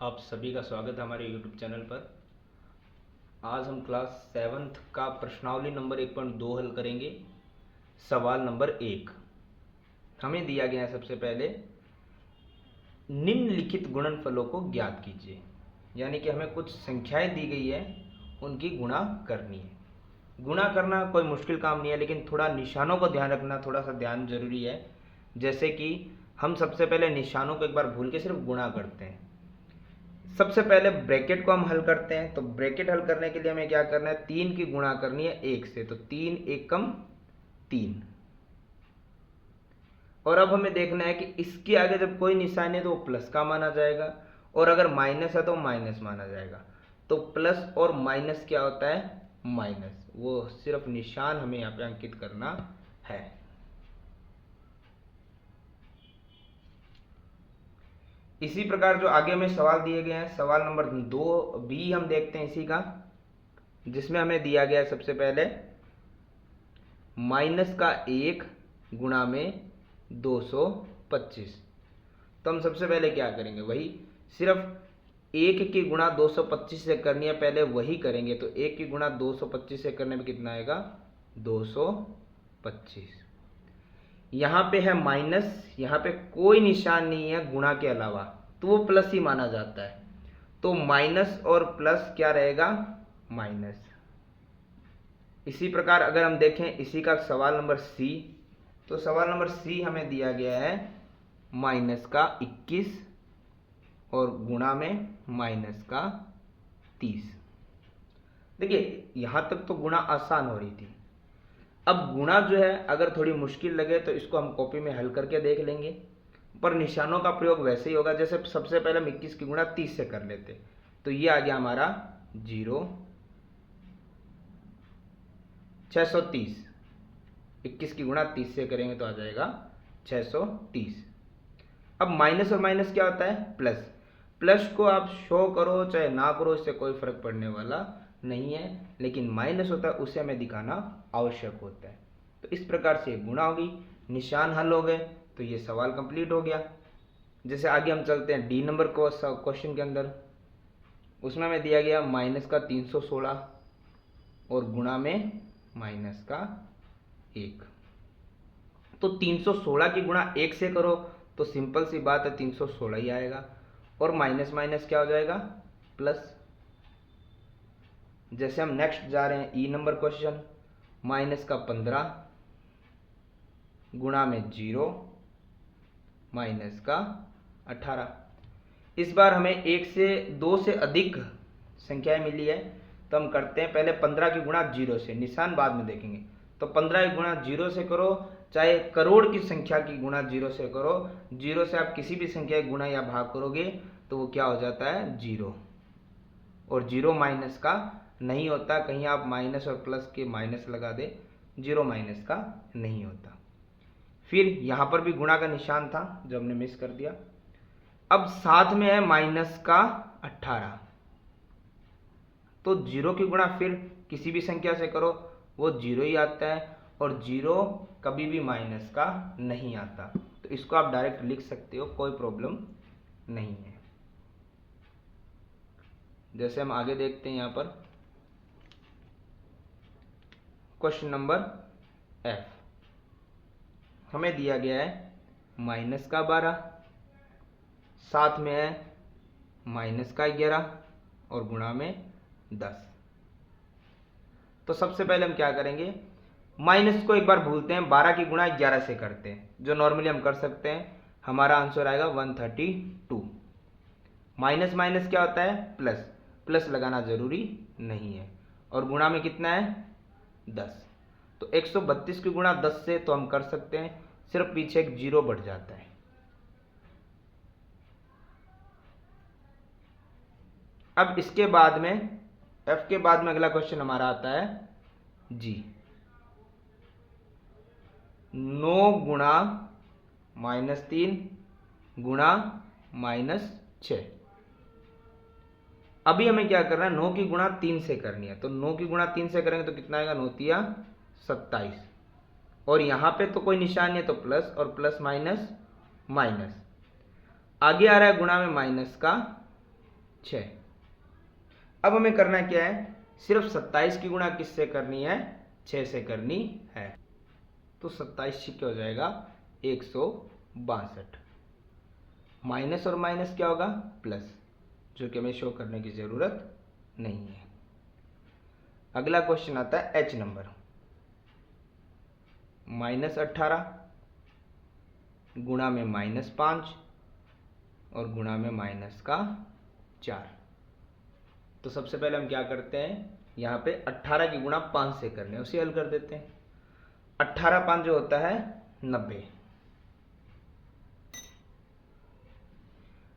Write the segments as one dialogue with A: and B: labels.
A: आप सभी का स्वागत है हमारे YouTube चैनल पर। आज हम क्लास 7th का प्रश्नावली नंबर 1.2 हल करेंगे। सवाल नंबर 1 हमें दिया गया है। सबसे पहले निम्नलिखित गुणनफलों को ज्ञात कीजिए, यानी कि हमें कुछ संख्याएं दी गई है, उनकी गुणा करनी है। गुणा करना कोई मुश्किल काम नहीं है, लेकिन थोड़ा निशानों को ध्यान रखना, थोड़ा सा ध्यान जरूरी है। जैसे कि हम सबसे पहले निशानों को एक बार भूल के सिर्फ गुणा करते हैं। सबसे पहले ब्रैकेट को हम हल करते हैं। तो ब्रैकेट हल करने के लिए हमें क्या करना है, 3 की गुणा करनी है 1 से। तो 3 एकम 3। और अब हमें देखना है कि इसके आगे जब कोई निशान है तो वो प्लस का माना जाएगा, और अगर माइनस है तो माइनस माना जाएगा। तो प्लस और माइनस क्या होता है, माइनस। वो सिर्फ निशान हमें यहाँ पे अंकित करना है। इसी प्रकार जो आगे में सवाल दिए गए हैं, सवाल नंबर 2 बी हम देखते हैं इसी का, जिसमें हमें दिया गया है सबसे पहले माइनस का 1 गुणा में 225। तो हम सबसे पहले क्या करेंगे, वही सिर्फ 1 की गुणा 225 से करनी है, पहले वही करेंगे। तो 1 की गुणा 225 से करने में कितना आएगा, 225। यहाँ पे है माइनस, यहाँ पे कोई निशान नहीं है गुणा के अलावा, तो वो प्लस ही माना जाता है। तो माइनस और प्लस क्या रहेगा, माइनस। इसी प्रकार अगर हम देखें इसी का सवाल नंबर सी, तो सवाल नंबर सी हमें दिया गया है माइनस का 21 और गुणा में माइनस का 30। देखिए यहां तक तो गुणा आसान हो रही थी। अब गुणा जो है अगर थोड़ी मुश्किल लगे तो इसको हम कॉपी में हल करके देख लेंगे, पर निशानों का प्रयोग वैसे ही होगा जैसे सबसे पहले हम 21 की गुणा 30 से कर लेते। तो ये आ गया हमारा 0, 630। 21 की गुणा 30 से करेंगे तो आ जाएगा 630। अब माइनस और माइनस क्या होता है, प्लस। प्लस को आप शो करो चाहे ना करो, इससे कोई फर्क पड़ने वाला नहीं है, लेकिन माइनस होता है उसे हमें दिखाना आवश्यक होता है। तो इस प्रकार से गुणा होगी, निशान हल हो गए, तो ये सवाल कंप्लीट हो गया। जैसे आगे हम चलते हैं डी नंबर क्वेश्चन के अंदर, उसमें हमें दिया गया माइनस का 316 और गुणा में माइनस का 1। तो 316 की गुणा 1 से करो तो सिंपल सी बात है 316 ही आएगा, और माइनस माइनस क्या हो जाएगा, प्लस। जैसे हम नेक्स्ट जा रहे हैं ई नंबर क्वेश्चन, माइनस का 15 गुणा में 0 माइनस का 18। इस बार हमें 1 से 2 से अधिक संख्याएं मिली है, तो हम करते हैं पहले 15 की गुणा 0 से, निशान बाद में देखेंगे। तो 15 की गुणा 0 से करो, चाहे करोड़ की संख्या की गुणा 0 से करो, 0 से आप किसी भी संख्या की गुणा या भाग करोगे तो वो क्या हो जाता है, 0। और 0 माइनस का नहीं होता, कहीं आप माइनस और प्लस के माइनस लगा दे, 0 माइनस का नहीं होता। फिर यहां पर भी गुणा का निशान था जो हमने मिस कर दिया। अब साथ में है माइनस का 18, तो 0 की गुणा फिर किसी भी संख्या से करो वो 0 ही आता है, और 0 कभी भी माइनस का नहीं आता। तो इसको आप डायरेक्ट लिख सकते हो, कोई प्रॉब्लम नहीं है। जैसे हम आगे देखते हैं, यहां पर क्वेश्चन नंबर एफ हमें दिया गया है माइनस का 12, साथ में है माइनस का 11 और गुणा में 10। तो सबसे पहले हम क्या करेंगे, माइनस को एक बार भूलते हैं, 12 की गुणा 11 से करते हैं, जो नॉर्मली हम कर सकते हैं। हमारा आंसर आएगा 132। माइनस माइनस क्या होता है, प्लस। प्लस लगाना जरूरी नहीं है। और गुणा में कितना है, 10। तो 132 की गुणा 10 से तो हम कर सकते हैं, सिर्फ पीछे एक 0 बढ़ जाता है। अब इसके बाद में एफ के बाद में अगला क्वेश्चन हमारा आता है जी, 9 गुणा -3 गुणा -6। अभी हमें क्या करना है, 9 की गुणा 3 से करनी है। तो 9 की गुणा 3 से करेंगे तो कितना आएगा, 9 तिया 27। और यहां पे तो कोई निशान नहीं है, तो प्लस, और प्लस माइनस माइनस। आगे आ रहा है गुणा में माइनस का 6। अब हमें करना क्या है, सिर्फ 27 की गुणा किससे करनी है, 6 से करनी है। तो 27 क्या हो जाएगा 162। माइनस और माइनस क्या होगा प्लस, जो कि हमें शो करने की जरूरत नहीं है। अगला क्वेश्चन आता है एच नंबर। -18 गुणा में -5 और गुणा में -4। तो सबसे पहले हम क्या करते हैं, यहाँ पे 18 की गुणा 5 से करने, उसे हल कर देते हैं। 18 5 जो होता है 90।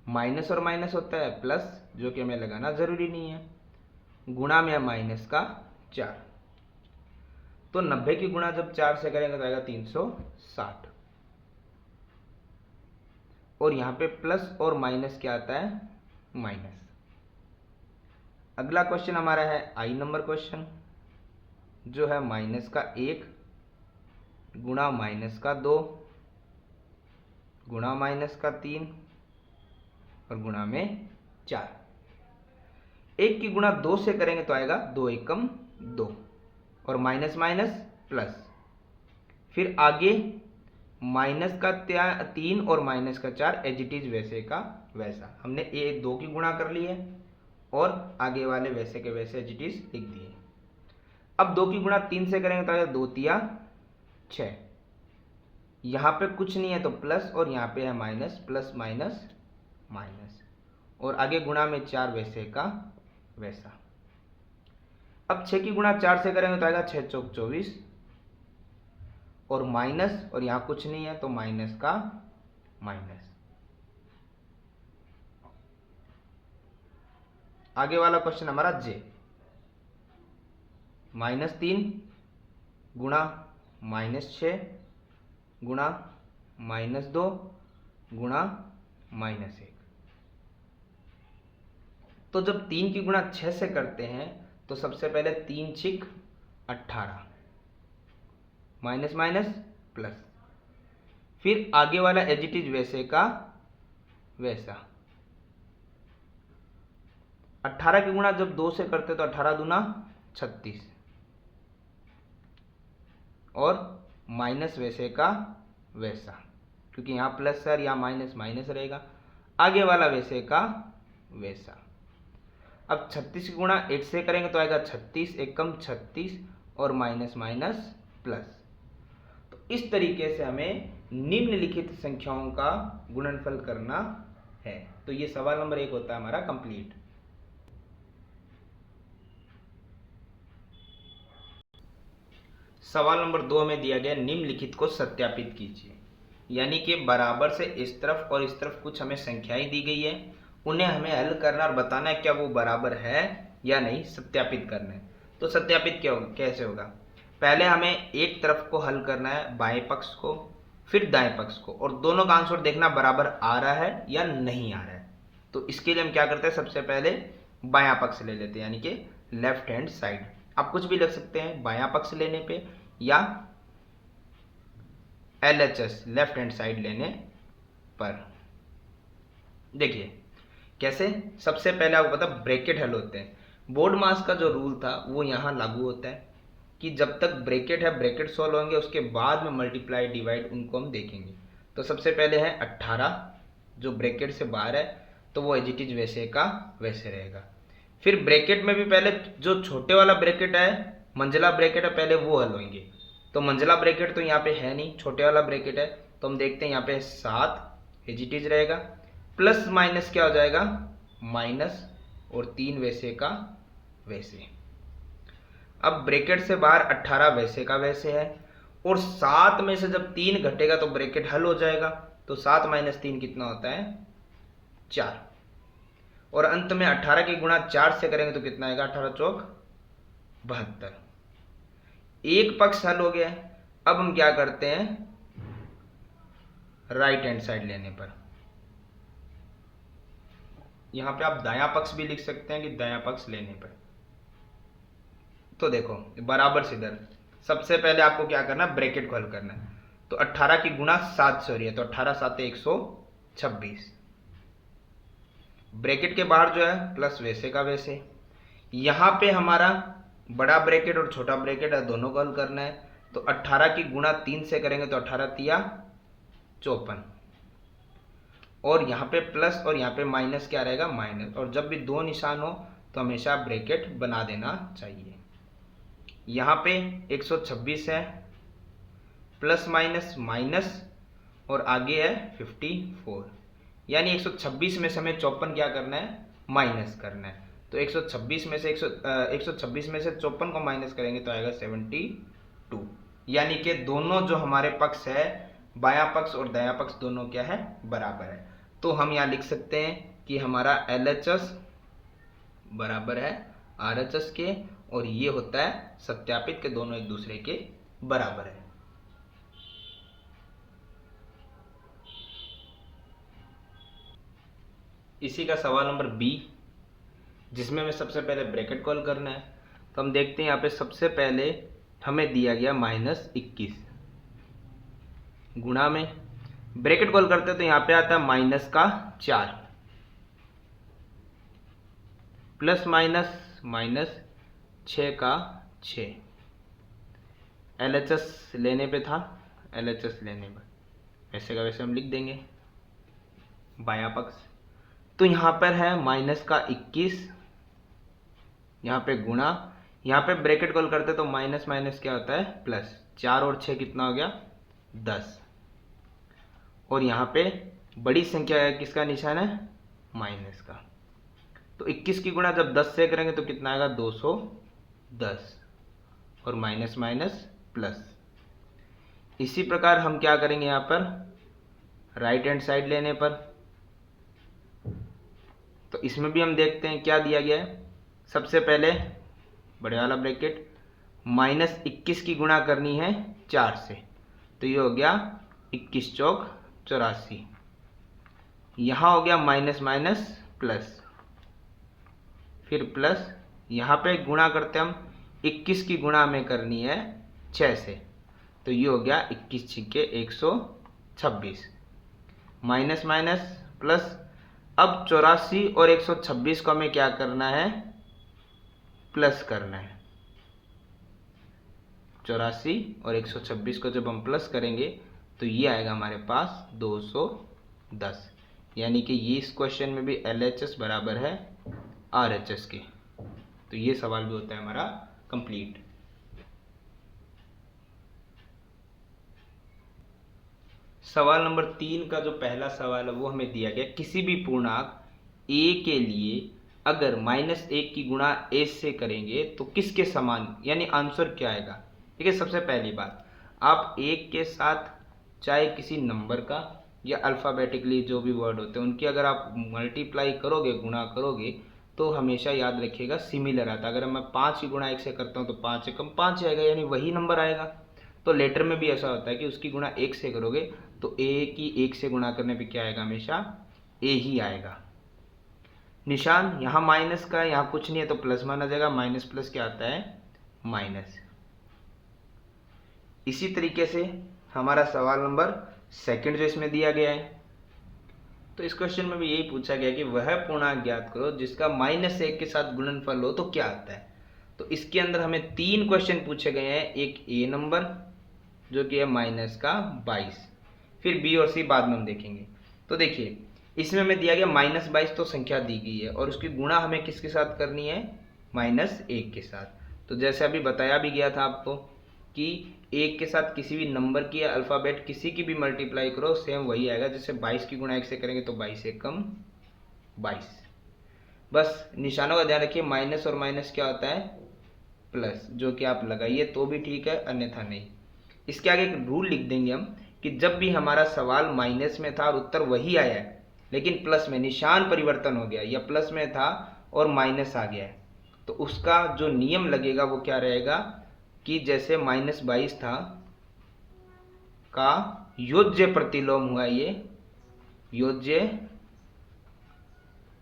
A: माइनस और माइनस होता है प्लस, जो कि हमें लगाना जरूरी नहीं है। गुणा में -4। तो 90 की गुणा जब 4 से करेंगे तो आएगा 360। और यहाँ पे प्लस और माइनस क्या आता है, माइनस। अगला क्वेश्चन हमारा है आई नंबर क्वेश्चन, जो है -1 गुणा -2 गुणा -3 और गुणा में 4। 1 की गुणा 2 से करेंगे तो आएगा 2 एकम 2 और माइनस माइनस प्लस। फिर आगे -3 और -4 एज इट इज वैसे का वैसा। हमने 2 की गुणा कर ली है और आगे वाले वैसे के वैसे एज इट इज लिख दिए। अब 2 की गुणा 3 से करेंगे तो आएगा 2 तिया 6। यहाँ पे कुछ नहीं है तो प्लस, और यहाँ पे है माइनस, प्लस माइनस माइनस, और आगे गुणा में 4 वैसे का वैसा। अब 6 की गुणा 4 से करेंगे तो आएगा 6 चौक 24 और माइनस, और यहाँ कुछ नहीं है तो माइनस का माइनस। आगे वाला क्वेश्चन हमारा जे। -3 गुणा -6 गुणा -2 गुणा -1। तो जब 3 की गुणा 6 से करते हैं तो सबसे पहले 3 6 18 माइनस माइनस प्लस। फिर आगे वाला एज इट इज वैसे का वैसा। 18 की गुणा जब 2 से करते तो 18 दूना 36 और माइनस वैसे का वैसा, क्योंकि यहाँ प्लस है, यहाँ माइनस माइनस रहेगा। आगे वाला वैसे का वैसा। अब 36 की गुणा 1 से करेंगे तो आएगा 36 एकम 36 और माइनस माइनस प्लस। तो इस तरीके से हमें निम्नलिखित संख्याओं का गुणनफल करना है। तो ये सवाल नंबर 1 होता है हमारा कंप्लीट। सवाल नंबर 2 में दिया गया निम्नलिखित को सत्यापित कीजिए। यानी कि बराबर से इस तरफ और इस तरफ कुछ हमें संख्याएं दी गई है, उन्हें हमें हल करना और बताना है क्या वो बराबर है या नहीं, सत्यापित करना है। तो सत्यापित क्या होगा, कैसे होगा, पहले हमें एक तरफ को हल करना है, बाएं पक्ष को, फिर दाएं पक्ष को, और दोनों का आंसर देखना बराबर आ रहा है या नहीं आ रहा है। तो इसके लिए हम क्या करते हैं, सबसे पहले बायां पक्ष ले लेते हैं, यानी कि लेफ्ट हैंड साइड। आप कुछ भी लिख सकते हैं बायां पक्ष लेने पे, या LHS लेफ्ट हैंड साइड लेने पर। देखिए कैसे, सबसे पहले आपको पता ब्रैकेट हल होते हैं। बोर्ड मास का जो रूल था वो यहाँ लागू होता है कि जब तक ब्रैकेट है ब्रैकेट सॉल्व होंगे, उसके बाद में मल्टीप्लाई डिवाइड उनको हम देखेंगे। तो सबसे पहले है 18, जो ब्रैकेट से बाहर है तो वो एज इट इज वैसे का वैसे रहेगा। फिर ब्रैकेट में भी पहले जो छोटे वाला ब्रैकेट है, मंझला ब्रैकेट है, पहले वो हल होंगे। तो मंझला ब्रैकेट तो यहाँ पे है नहीं, छोटे वाला ब्रैकेट है, तो हम देखते हैं यहाँ पे 7 एज इट इज रहेगा, प्लस माइनस क्या हो जाएगा माइनस, और 3 वैसे का वैसे। अब ब्रैकेट से बाहर 18 वैसे का वैसे है, और 7 में से जब 3 घटेगा तो ब्रैकेट हल हो जाएगा। तो 7 - 3 कितना होता है 4, और अंत में 18 की गुणा 4 से करेंगे तो कितना आएगा 18 चौक 72। एक पक्ष हल हो गया। अब हम क्या करते हैं, राइट हैंड साइड लेने पर, यहां पे आप दायां पक्ष भी लिख सकते हैं कि दायां पक्ष लेने पर। तो देखो बराबर से इधर सबसे पहले आपको क्या करना है, ब्रैकेट को हल करना है। तो 18 की गुणा 7 से हो रही है, तो 18 7 126, ब्रैकेट के बाहर जो है प्लस वैसे का वैसे। यहाँ पे हमारा बड़ा ब्रैकेट और छोटा ब्रैकेट है, दोनों को हल करना है। तो 18 की गुणा 3 से करेंगे तो 18 तिया 54, और यहाँ पे प्लस और यहाँ पे माइनस क्या रहेगा, माइनस। और जब भी दो निशान हो तो हमेशा ब्रैकेट बना देना चाहिए। यहाँ पे 126 है, प्लस माइनस माइनस, और आगे है 54, यानी 126 में से हमें 54 क्या करना है, माइनस करना है। तो 126 में से 126 में से 54 को माइनस करेंगे तो आएगा 72, यानी कि दोनों जो हमारे पक्ष है, बायां पक्ष और दायां पक्ष दोनों क्या है, बराबर है। तो हम यहाँ लिख सकते हैं कि हमारा LHS बराबर है RHS के, और ये होता है सत्यापित के दोनों एक दूसरे के बराबर है। इसी का सवाल नंबर B, जिसमें हमें सबसे पहले ब्रैकेट कॉल करना है। तो हम देखते हैं यहाँ पे सबसे पहले हमें दिया गया -21, गुणा में ब्रैकेट कॉल करते हैं तो यहाँ पे आता है -4, प्लस माइनस माइनस 6 का 6। LHS लेने पे था, LHS लेने पर वैसे का वैसे हम लिख देंगे बायां पक्ष। तो यहाँ पर है -21, यहाँ पे गुणा, यहाँ पे ब्रैकेट कॉल करते तो माइनस माइनस क्या होता है, प्लस। 4 और 6 कितना हो गया, 10। और यहाँ पे बड़ी संख्या है, किसका निशान है, माइनस का। तो 21 की गुणा जब 10 से करेंगे तो कितना आएगा, 210, और माइनस माइनस प्लस। इसी प्रकार हम क्या करेंगे यहाँ पर, राइट हैंड साइड लेने पर, तो इसमें भी हम देखते हैं क्या दिया गया है। सबसे पहले बड़े वाला ब्रैकेट, -21 की गुणा करनी है 4 से, तो ये हो गया 21 चौक 84। यहाँ हो गया माइनस माइनस प्लस, फिर प्लस, यहाँ पे गुणा करते हम 21 की गुणा हमें करनी है 6 से, तो ये हो गया 21 छिक्के 126, माइनस माइनस प्लस। अब 84 और 126 को हमें क्या करना है, प्लस करना है। 84 और 126 को जब हम प्लस करेंगे तो ये आएगा हमारे पास 210, यानी कि ये इस क्वेश्चन में भी LHS बराबर है RHS के। तो ये सवाल भी होता है हमारा कंप्लीट। सवाल नंबर 3 का जो पहला सवाल है वो हमें दिया गया, किसी भी पूर्णांक a के लिए अगर -1 की गुणा a से करेंगे तो किसके समान, यानी आंसर क्या आएगा। ठीक है, सबसे पहली बात, आप 1 के साथ चाहे किसी नंबर का या अल्फ़ाबेटिकली जो भी वर्ड होते हैं उनकी अगर आप मल्टीप्लाई करोगे, गुणा करोगे, तो हमेशा याद रखिएगा सिमिलर आता है। अगर मैं 5 की गुणा 1 से करता हूँ तो 5 एकम 5 आएगा, यानी वही नंबर आएगा। तो लेटर में भी ऐसा होता है कि उसकी गुणा 1 से करोगे तो a की 1 से गुणा करने पे क्या आएगा, हमेशा a ही आएगा। निशान यहाँ माइनस का है, यहाँ कुछ नहीं है तो प्लस माना जाएगा, माइनस प्लस क्या आता है, माइनस। इसी तरीके से हमारा सवाल नंबर 2 जो इसमें दिया गया है, तो इस क्वेश्चन में भी यही पूछा गया कि वह पूर्णांक ज्ञात करो जिसका -1 के साथ गुणनफल हो तो क्या आता है। तो इसके अंदर हमें 3 क्वेश्चन पूछे गए हैं, एक A नंबर जो कि है -22, फिर B और C बाद में हम देखेंगे। तो देखिए इसमें हमें दिया गया -22 तो संख्या दी गई है और उसकी गुणा हमें किसके साथ करनी है, -1 के साथ। तो जैसे अभी बताया भी गया था आपको कि 1 के साथ किसी भी नंबर की या अल्फ़ाबेट किसी की भी मल्टीप्लाई करो सेम वही आएगा। जैसे 22 की गुणा 1 से करेंगे तो 22 एकम 22। बस निशानों का ध्यान रखिए, माइनस और माइनस क्या होता है, प्लस, जो कि आप लगाइए तो भी ठीक है अन्यथा नहीं। इसके आगे एक रूल लिख देंगे हम कि जब भी हमारा सवाल माइनस में था और उत्तर वही आया है लेकिन प्लस में निशान परिवर्तन हो गया, या प्लस में था और माइनस आ गया है, तो उसका जो नियम लगेगा वो क्या रहेगा कि जैसे -22 था का योज्य प्रतिलोम हुआ, ये योज्य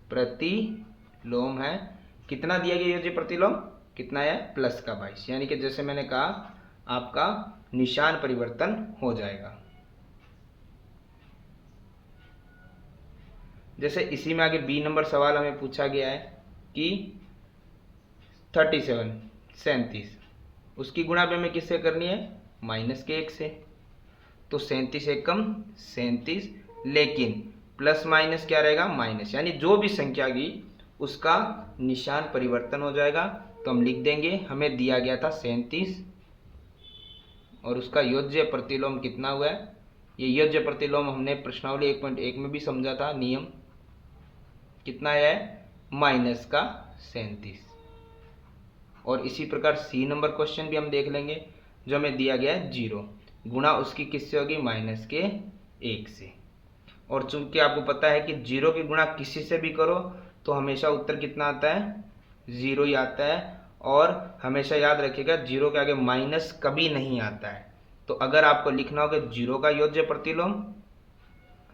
A: प्रतिलोम है। कितना दिया गया योज्य प्रतिलोम, कितना है, प्लस का 22, यानी कि जैसे मैंने कहा आपका निशान परिवर्तन हो जाएगा। जैसे इसी में आगे बी नंबर सवाल हमें पूछा गया है कि 37 उसकी गुणा भी हमें किससे करनी है, माइनस के 1 से। तो 37 एकम 37, लेकिन प्लस माइनस क्या रहेगा, माइनस, यानी जो भी संख्या की उसका निशान परिवर्तन हो जाएगा। तो हम लिख देंगे हमें दिया गया था 37 और उसका योज्य प्रतिलोम कितना हुआ है। ये योज्य प्रतिलोम हमने प्रश्नावली 1.1 में भी समझा था नियम, कितना है, माइनस का 37। और इसी प्रकार सी नंबर क्वेश्चन भी हम देख लेंगे, जो हमें दिया गया है 0, गुणा उसकी किससे होगी, माइनस के 1 से। और चूंकि आपको पता है कि 0 की गुणा किसी से भी करो तो हमेशा उत्तर कितना आता है, 0 ही आता है। और हमेशा याद रखिएगा 0 के आगे माइनस कभी नहीं आता है। तो अगर आपको लिखना होगा 0 का योज्य प्रतिलोम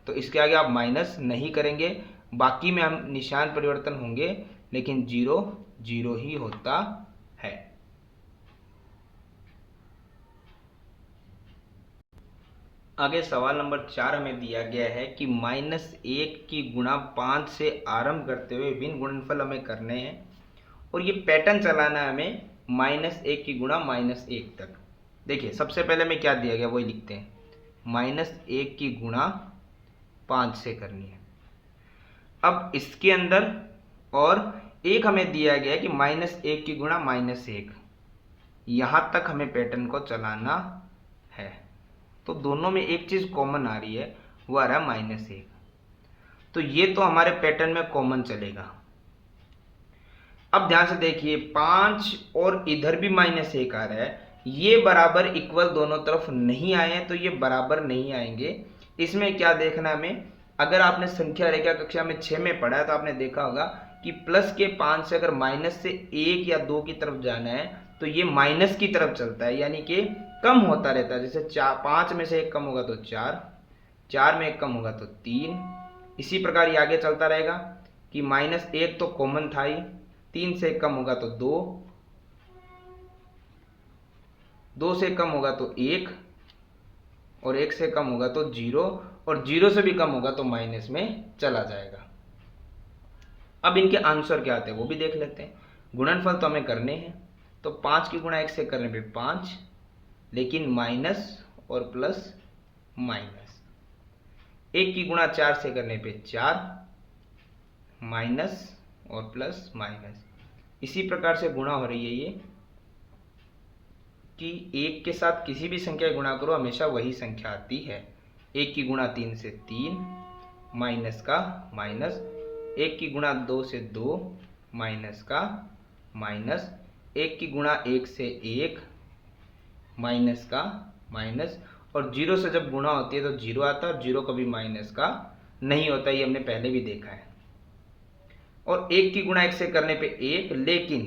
A: तो इसके आगे आप माइनस नहीं करेंगे, बाकी में हम निशान परिवर्तन होंगे, लेकिन 0 0 ही होता है। आगे सवाल नंबर 4 हमें दिया गया है कि -1 की गुणा 5 से आरंभ करते हुए विभिन्न गुणनफल हमें करने हैं और ये पैटर्न चलाना है हमें -1 की गुणा -1 तक। देखिए सबसे पहले हमें क्या दिया गया वही लिखते हैं, -1 की गुणा 5 से करनी है। अब इसके अंदर और एक हमें दिया गया है कि -1 की गुणा -1, यहाँ तक हमें पैटर्न को चलाना है। तो दोनों में एक चीज कॉमन आ रही है, वो आ रहा है -1। तो ये तो हमारे पैटर्न में कॉमन चलेगा। अब ध्यान से देखिए 5 और इधर भी -1 आ रहा है, ये बराबर इक्वल दोनों तरफ नहीं आए हैं, तो ये बराबर नहीं आएंगे। इसमें क्या देखना है हमें, अगर आपने संख्या रेखा कक्षा में 6 में पढ़ा है तो आपने देखा होगा कि प्लस के 5 से अगर माइनस से 1 या 2 की तरफ जाना है तो ये माइनस की तरफ चलता है, यानी कि कम होता रहता है। जैसे 5 में से 1 कम होगा तो 4, 4 में 1 कम होगा तो 3, इसी प्रकार ये आगे चलता रहेगा कि -1 तो कॉमन था ही, 3 से 1 कम होगा तो 2, 2 से कम होगा तो 1 और 1 से कम होगा तो 0 और 0 से भी कम होगा तो माइनस में चला जाएगा। अब इनके आंसर क्या आते हैं वो भी देख लेते हैं। गुणनफल तो हमें करने हैं, तो 5 की गुणा 1 से करने पे 5, लेकिन माइनस और प्लस माइनस। 1 की गुणा 4 से करने पे 4, माइनस और प्लस माइनस। इसी प्रकार से गुणा हो रही है ये कि 1 के साथ किसी भी संख्या गुणा करो हमेशा वही संख्या आती है। 1 की गुणा 3 से 3, माइनस का माइनस। 1 की गुणा 2 से 2, माइनस का माइनस। 1 की गुणा 1 से 1, माइनस का माइनस। और 0 से जब गुणा होती है तो 0 आता है और 0 कभी माइनस का नहीं होता, ये हमने पहले भी देखा है। और 1 की गुणा 1 से करने पे 1, लेकिन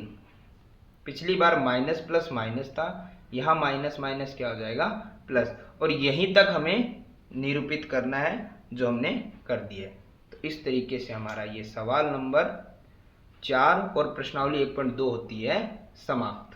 A: पिछली बार माइनस प्लस माइनस था, यहाँ माइनस माइनस क्या हो जाएगा, प्लस। और यहीं तक हमें निरूपित करना है जो हमने कर दिया है। तो इस तरीके से हमारा ये सवाल नंबर 4 और प्रश्नावली 1.2 होती है समाप्त।